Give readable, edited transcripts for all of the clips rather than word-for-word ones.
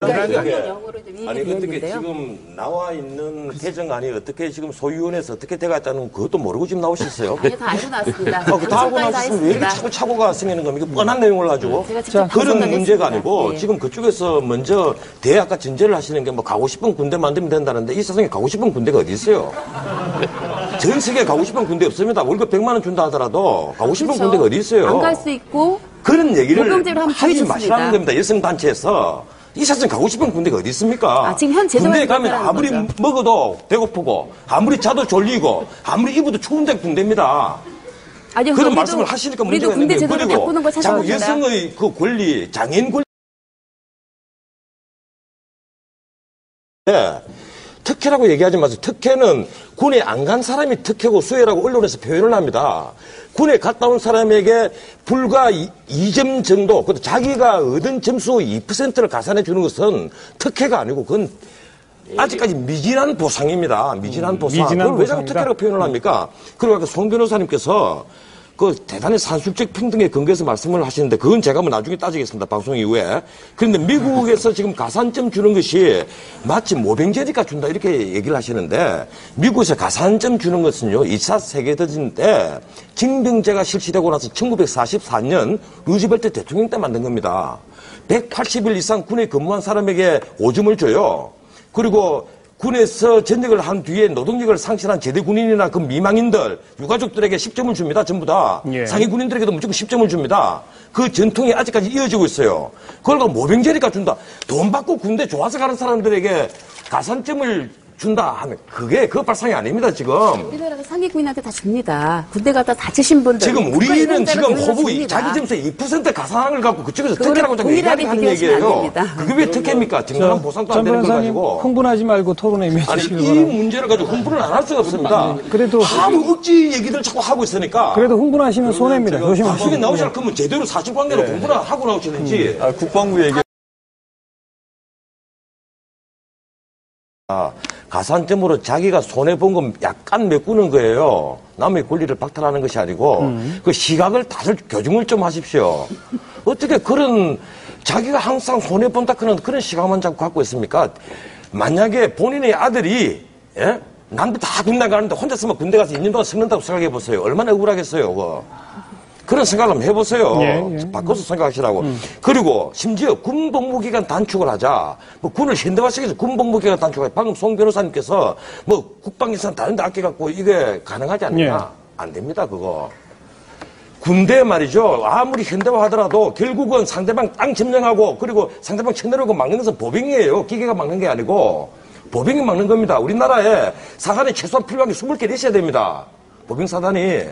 아니 어떻게 지금 나와 있는 개정안이 어떻게 지금 소위원회에서 어떻게 돼갔다는 그것도 모르고 지금 나오셨어요? 아니, 다 알고 나왔습니다. 다 알고 나왔으면 왜 이렇게 자꾸 차고가 생기는 겁니까? 뻔한 내용을 가지고 그런 문제가 아니고 지금 그쪽에서 먼저 대학과 전제를 하시는 게 뭐 가고 싶은 군대 만들면 된다는데 이 세상에 가고 싶은 군대가 어디 있어요? 전 세계에 가고 싶은 군대 없습니다. 월급 100만 원 준다 하더라도 가고 싶은 그렇죠. 군대가 어디 있어요? 안 갈 수 있고 그런 얘기를 하지 보여줬습니다. 마시라는 겁니다. 여성단체에서. 이 세상에 가고 싶은 군대가 어디 있습니까? 지금 현 제도가 군대에 가면 아무리 거죠. 먹어도 배고프고 아무리 자도 졸리고 아무리 입어도 추운데 군대입니다. 아니요, 그런 말씀을 하시니까 문제가 있는 거예요. 그리고 자꾸 여성의 그 권리, 장애인 권리 특혜라고 얘기하지 마세요. 특혜는 군에 안 간 사람이 특혜고 수혜라고 언론에서 표현을 합니다. 군에 갔다 온 사람에게 불과 2점 정도, 그것도 자기가 얻은 점수 2%를 가산해 주는 것은 특혜가 아니고 그건 아직까지 미진한 보상입니다. 미진한 보상. 그걸 왜 자꾸 특혜라고 표현을 합니까? 그리고 아까 송 변호사님께서 그 대단히 산술적 평등에 근거해서 말씀을 하시는데 그건 제가 뭐 나중에 따지겠습니다. 방송 이후에. 그런데 미국에서 지금 가산점 주는 것이 마치 모병제니까 준다 이렇게 얘기를 하시는데 미국에서 가산점 주는 것은요. 2차 세계대전 때 징병제가 실시되고 나서 1944년 루즈벨트 대통령 때 만든 겁니다. 180일 이상 군에 근무한 사람에게 5점을 줘요. 그리고 군에서 전역을 한 뒤에 노동력을 상실한 제대 군인이나 그 미망인들, 유가족들에게 10점을 줍니다. 전부 다. 예. 상위 군인들에게도 무조건 10점을 줍니다. 그 전통이 아직까지 이어지고 있어요. 그걸 모병제니까 준다. 돈 받고 군대 좋아서 가는 사람들에게 가산점을 준다 하면 그게 그 발상이 아닙니다. 지금. 우리나라가 상위 군인한테 다 줍니다. 군대 갔다 다치신 분들. 지금 우리는 지금 호부 자기 점수의 2% 가산을 갖고 그쪽에서 특혜라고 자꾸 얘기하는 얘기예요. 그게 왜 특혜입니까? 정당한 보상도 안 되는 걸 가지고. 흥분하지 말고 토론에 임해주시기 바랍니다. 이 문제를 가지고 흥분을 안 할 수가 없습니다. 그래도 하도 억지 얘기들 자꾸 하고 있으니까. 그래도 흥분하시면 손해입니다. 조심하시고. 나중에 나오시라 그러면 제대로 사실관계로 공부를 하고 나오시는지. 국방부 얘기. 가산점으로 자기가 손해본 건 약간 메꾸는 거예요. 남의 권리를 박탈하는 것이 아니고 그 시각을 다들 교정을 좀 하십시오. 어떻게 그런 자기가 항상 손해본다 그런 시각만 자꾸 갖고 있습니까? 만약에 본인의 아들이 남들 다 군대 가는데 혼자서만 군대 가서 2년 동안 썩는다고 생각해 보세요. 얼마나 억울하겠어요. 그거. 그런 생각 한번 해보세요. 예. 바꿔서 생각하시라고. 그리고 심지어 군복무기간 단축을 하자. 뭐 군을 현대화시켜서 군복무기간 단축을 방금 송 변호사님께서 뭐 국방예산 다른 데 아껴갖고 이게 가능하지 않느냐. 예. 안 됩니다. 그거. 군대 말이죠. 아무리 현대화하더라도 결국은 상대방 땅 점령하고 그리고 상대방 쳐내려고 막는 것은 보병이에요. 기계가 막는 게 아니고. 보병이 막는 겁니다. 우리나라에 사단이 최소한 필요한 게 20개 있어야 됩니다. 보병 사단이.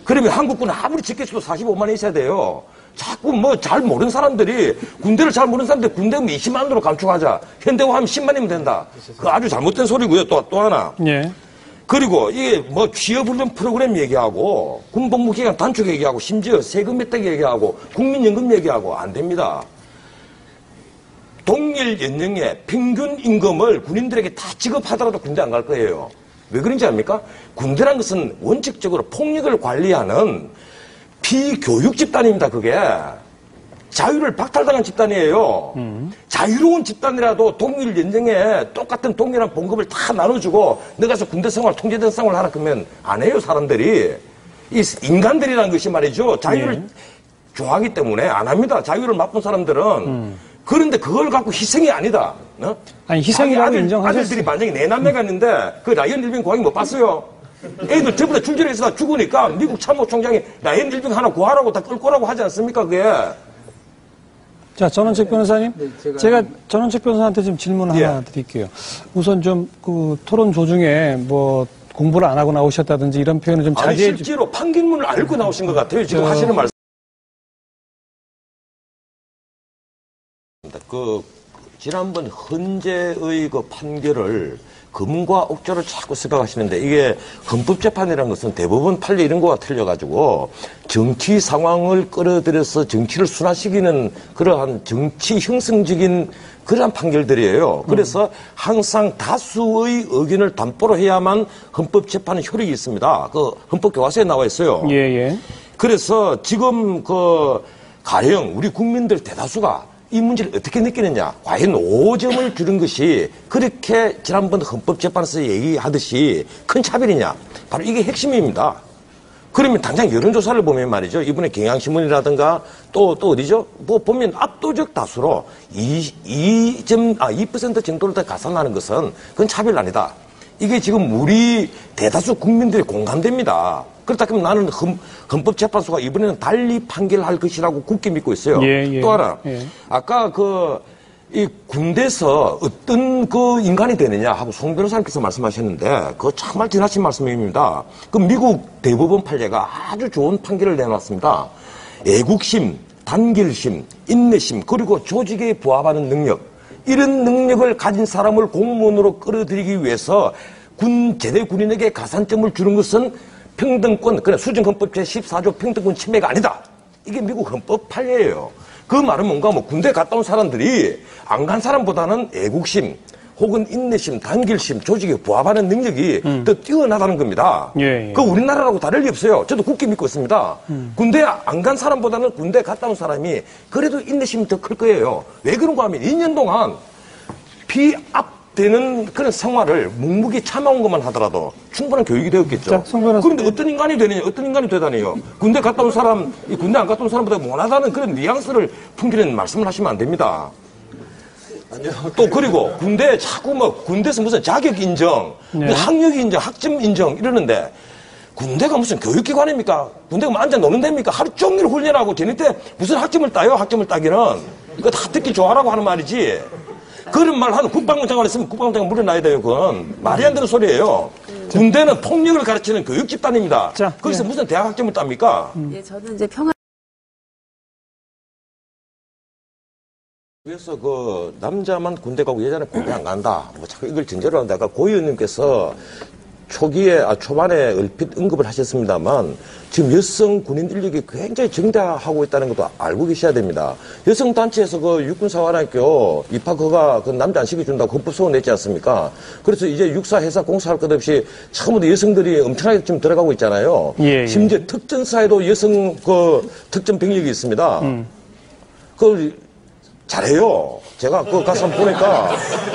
그러면 한국군은 아무리 적겠어도 45만 있어야 돼요. 자꾸 뭐 잘 모르는 사람들이 군대를 잘 모르는 사람들이 군대면 20만으로 감축하자. 현대화하면 10만이면 된다. 그 아주 잘못된 소리고요. 또 하나. 예. 그리고 이게 뭐 취업훈련 프로그램 얘기하고 군복무기간 단축 얘기하고 심지어 세금 혜택 얘기하고 국민연금 얘기하고 안 됩니다. 동일 연령의 평균 임금을 군인들에게 다 지급하더라도 군대 안 갈 거예요. 왜 그런지 압니까? 군대란 것은 원칙적으로 폭력을 관리하는 피교육 집단입니다, 그게. 자유를 박탈당한 집단이에요. 자유로운 집단이라도 동일 연령에 똑같은 동일한 봉급을 다 나눠주고 너 가서 군대 생활, 통제된 생활을 하라 그러면 안 해요, 사람들이. 이 인간들이라는 것이 말이죠. 자유를 좋아하기 때문에 안 합니다. 자유를 맛본 사람들은. 그런데 그걸 갖고 희생이 아니다. 아니, 희생이라고 인정하셨어요. 아들들이 만약에 네 남매가 있는데 그 라이언 일병 고양이 못 봤어요? 애들 전부 다 줄줄에서 다 죽으니까 미국 참모총장이 라이언 일병 하나 구하라고 다 끌고 오라고 하지 않습니까, 그게? 자, 전원책 변호사님. 제가 전원책 변호사한테 좀 질문 하나 드릴게요. 우선 좀 그 토론 조중에 뭐 공부를 안 하고 나오셨다든지 이런 표현을 좀 자제해 주세요. 실제로 판결문을 알고 나오신 것 같아요. 지금 하시는 말씀. 지난번 헌재의 그 판결을 금과 옥조를 자꾸 생각하시는데 이게 헌법재판이라는 것은 대부분 판례 이런 거와 틀려가지고 정치 상황을 끌어들여서 정치를 순화시키는 그러한 정치 형성적인 그러한 판결들이에요. 그래서 항상 다수의 의견을 담보로 해야만 헌법재판의 효력이 있습니다. 그 헌법교과서에 나와 있어요. 예. 그래서 지금 가령 우리 국민들 대다수가 이 문제를 어떻게 느끼느냐. 과연 5점을 주는 것이 그렇게 지난번 헌법재판에서 얘기하듯이 큰 차별이냐. 바로 이게 핵심입니다. 그러면 당장 여론조사를 보면 말이죠. 이번에 경향신문이라든가 또 어디죠? 뭐 보면 압도적 다수로 2% 정도를 더 가산하는 것은 그건 차별 아니다. 이게 지금 우리 대다수 국민들의 공감됩니다. 그렇다 그러면 나는 헌법재판소가 이번에는 달리 판결할 것이라고 굳게 믿고 있어요. 또 하나, 아까 이 군대에서 어떤 인간이 되느냐 하고 송 변호사님께서 말씀하셨는데 그거 정말 지나친 말씀입니다. 그 미국 대법원 판례가 아주 좋은 판결을 내놨습니다. 애국심, 단결심, 인내심, 그리고 조직에 부합하는 능력, 이런 능력을 가진 사람을 공무원으로 끌어들이기 위해서 제대 군인에게 가산점을 주는 것은 평등권, 그래 수정헌법 제14조 평등권 침해가 아니다. 이게 미국 헌법 판례예요. 그 말은 뭔가 군대 갔다 온 사람들이 안 간 사람보다는 애국심 혹은 인내심, 단결심, 조직에 부합하는 능력이 더 뛰어나다는 겁니다. 그 우리나라라고 다를 리 없어요. 저도 굳게 믿고 있습니다. 군대 안 간 사람보다는 군대 갔다 온 사람이 그래도 인내심이 더 클 거예요. 왜 그런가 하면 2년 동안 비압되는 그런 생활을 묵묵히 참아온 것만 하더라도 충분한 교육이 되었겠죠. 그런데 어떤 인간이 되느냐, 어떤 인간이 되다니요. 군대 갔다 온 사람, 군대 안 갔다 온 사람보다 못하다는 그런 뉘앙스를 풍기는 말씀을 하시면 안 됩니다. 또 그리고 군대에 자꾸 군대에서 무슨 자격 인정, 학력 인정, 학점 인정 이러는데 군대가 무슨 교육기관입니까? 군대가 뭐 앉아 노는 데입니까? 하루 종일 훈련하고 쟤네들 무슨 학점을 따요? 학점을 따기는. 이거 다 듣기 좋아라고 하는 말이지. 그런 말 하는 국방부 장관 있으면 국방부 장관 물어나야 돼요. 그건 말이 안 되는 소리예요. 군대는 폭력을 가르치는 교육 집단입니다. 거기서 무슨 대학 학점을 땁니까? 저는 이제 평화. 그래서 남자만 군대 가고 여자는 군대 안 간다. 뭐 자꾸 이걸 전제로 하는데 아까 고 의원님께서 초반에 얼핏 언급을 하셨습니다만 지금 여성 군인 인력이 굉장히 증대하고 있다는 것도 알고 계셔야 됩니다. 여성 단체에서 육군사관학교 입학허가 남자 안 시켜준다고 헌법소원 냈지 않습니까? 그래서 이제 육사 회사 공사할 것 없이 처음부터 여성들이 엄청나게 좀 들어가고 있잖아요. 심지어 특전사에도 여성 특전 병력이 있습니다. 잘해요. 제가 가서 한번 보니까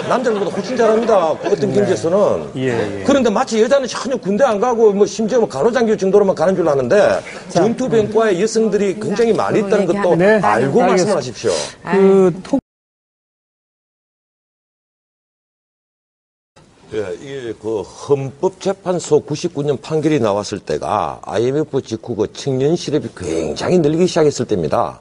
남자들보다 훨씬 잘합니다. 어떤 경지에서는. 그런데 마치 여자는 전혀 군대 안 가고 심지어 간호장교 정도로만 가는 줄 아는데 전투병과에 여성들이 굉장히 많이 있다는 것도 알고 말씀을 하십시오. 이게 헌법재판소 99년 판결이 나왔을 때가 IMF 직후 청년 실업이 굉장히 늘기 시작했을 때입니다.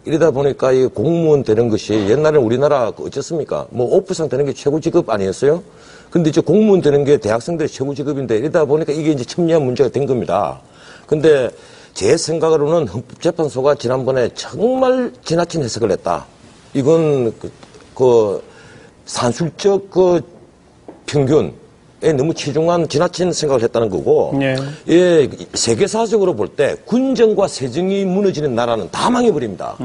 이러다 보니까 이 공무원 되는 것이 옛날에는 우리나라 어쨌습니까? 오프상 되는 게 최고 직업 아니었어요? 근데 이제 공무원 되는 게 대학생들의 최고 직업인데 이러다 보니까 이게 이제 첨예한 문제가 된 겁니다. 근데 제 생각으로는 헌법재판소가 지난번에 정말 지나친 해석을 했다. 이건 산술적 평균 에 너무 치중한 지나친 생각을 했다는 거고, 세계사적으로 볼 때 군정과 세정이 무너지는 나라는 다 망해버립니다.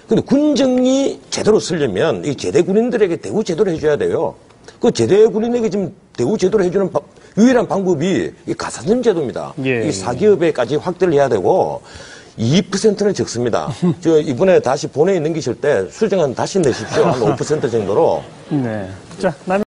근데 군정이 제대로 쓰려면 이 제대 군인들에게 대우 제대로 해줘야 돼요. 그 제대 군인에게 지금 대우 제대로 해주는 유일한 방법이 이 가산점 제도입니다. 이 사기업에까지 확대를 해야 되고, 2%는 적습니다. 이번에 다시 본회의 넘기실 때 수정안 다시 내십시오. 한 5% 정도로. 자, 남의